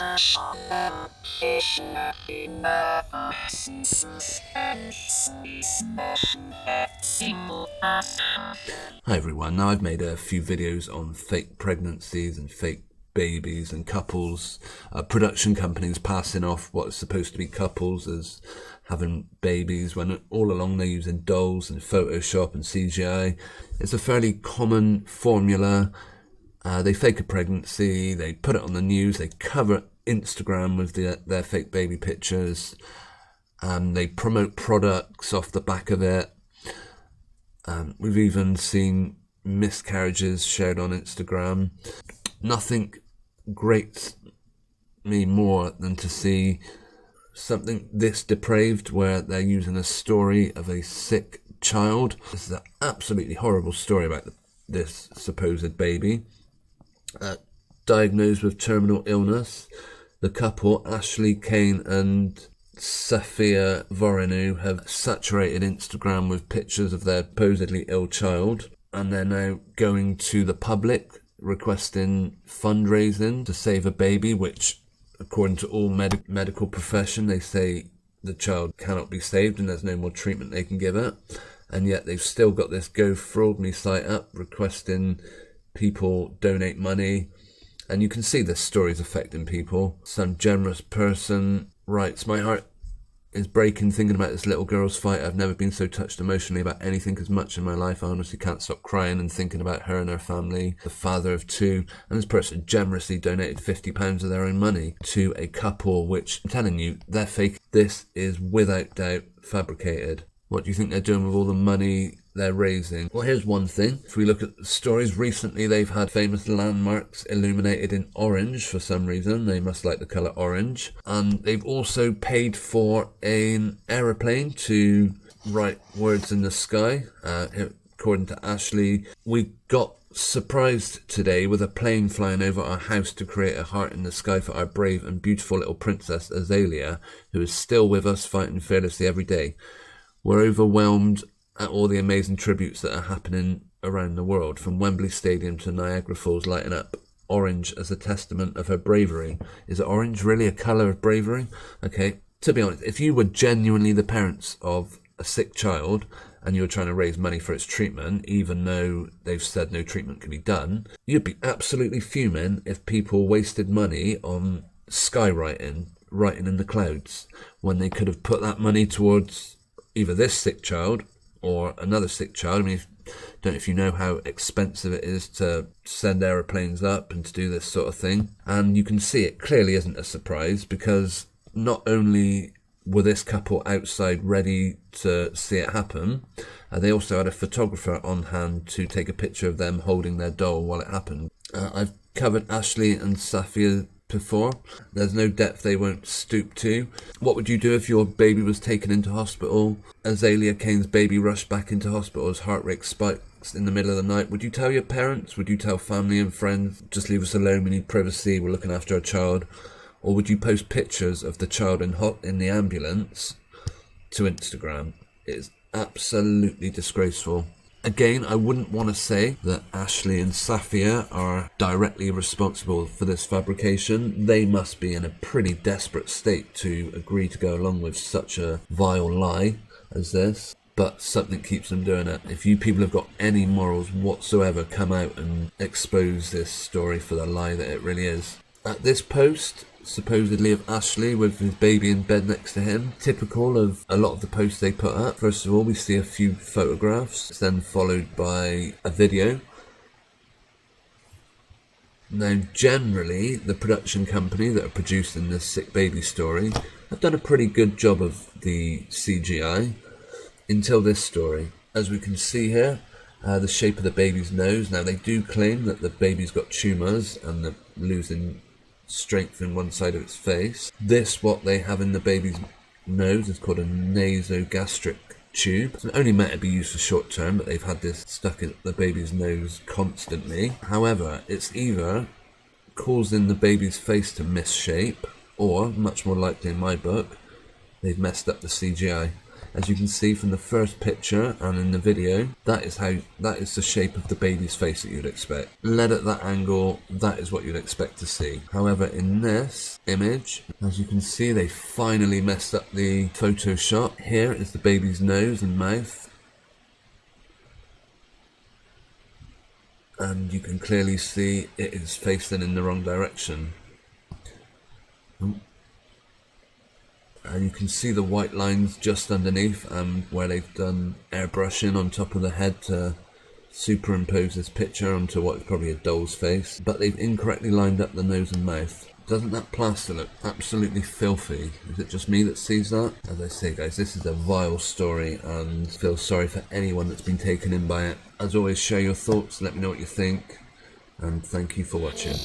Hi everyone, now I've made a few videos on fake pregnancies and fake babies and couples, production companies passing off what's supposed to be couples as having babies when all along they're using dolls and Photoshop and CGI. It's a fairly common formula. They fake a pregnancy, they put it on the news, they cover Instagram with their fake baby pictures, and they promote products off the back of it. We've even seen miscarriages shared on Instagram. Nothing grates me more than to see something this depraved where they're using a story of a sick child. This is an absolutely horrible story about this supposed baby. Diagnosed with terminal illness, the couple, Ashley, Cain and Saffy have saturated Instagram with pictures of their supposedly ill child, and they're now going to the public requesting fundraising to save a baby, which according to all medical profession they say the child cannot be saved and there's no more treatment they can give it, and yet they've still got this GoFundMe site up requesting people donate money. And you can see this story is affecting people. Some generous person writes, "My heart is breaking thinking about this little girl's fight. I've never been so touched emotionally about anything as much in my life. I honestly can't stop crying and thinking about her and her family, the father of two." And this person generously donated £50 of their own money to a couple, which I'm telling you, they're fake. This is without doubt fabricated. What do you think they're doing with all the money they're raising? Well, here's one thing. If we look at the stories, recently they've had famous landmarks illuminated in orange for some reason. They must like the colour orange. And they've also paid for an aeroplane to write words in the sky. According to Ashley, we got surprised today with a plane flying over our house to create a heart in the sky for our brave and beautiful little princess Azalea, who is still with us fighting fearlessly every day. We're overwhelmed at all the amazing tributes that are happening around the world, from Wembley Stadium to Niagara Falls lighting up orange as a testament of her bravery. Is orange really a colour of bravery? Okay, to be honest, if you were genuinely the parents of a sick child and you were trying to raise money for its treatment, even though they've said no treatment can be done, you'd be absolutely fuming if people wasted money on skywriting, writing in the clouds, when they could have put that money towards either this sick child or another sick child. I mean, don't know if you know how expensive it is to send aeroplanes up and to do this sort of thing. And you can see it clearly isn't a surprise, because not only were this couple outside ready to see it happen, they also had a photographer on hand to take a picture of them holding their doll while it happened. I've covered Ashley and Saffy before. There's no depth they won't stoop to. What would you do if your baby was taken into hospital? Azalea Cain's baby rushed back into hospital as heart rate spikes in the middle of the night. Would you tell your parents? Would you tell family and friends, just leave us alone, we need privacy, we're looking after our child? Or would you post pictures of the child in the ambulance to Instagram? It is absolutely disgraceful. Again, I wouldn't want to say that Ashley and Saffy are directly responsible for this fabrication. They must be in a pretty desperate state to agree to go along with such a vile lie as this. But something keeps them doing it. If you people have got any morals whatsoever, come out and expose this story for the lie that it really is. At this post, supposedly of Ashley with his baby in bed next to him, typical of a lot of the posts they put up. First of all, we see a few photographs, it's then followed by a video. Now, generally, the production company that are producing this sick baby story have done a pretty good job of the CGI until this story. As we can see here, the shape of the baby's nose. Now, they do claim that the baby's got tumours and they're losing strength in one side of its face. This, what they have in the baby's nose, is called a nasogastric tube. It's only meant to be used for short term, but they've had this stuck in the baby's nose constantly. However, it's either causing the baby's face to misshape, or, much more likely in my book, they've messed up the CGI. As you can see from the first picture and in the video, that is the shape of the baby's face that you'd expect. Led at that angle, that is what you'd expect to see. However, in this image, as you can see, they finally messed up the Photoshop. Here is the baby's nose and mouth. And you can clearly see it is facing in the wrong direction. And you can see the white lines just underneath where they've done airbrushing on top of the head to superimpose this picture onto what is probably a doll's face. But they've incorrectly lined up the nose and mouth. Doesn't that plaster look absolutely filthy? Is it just me that sees that? As I say, guys, this is a vile story and feel sorry for anyone that's been taken in by it. As always, share your thoughts, let me know what you think, and thank you for watching.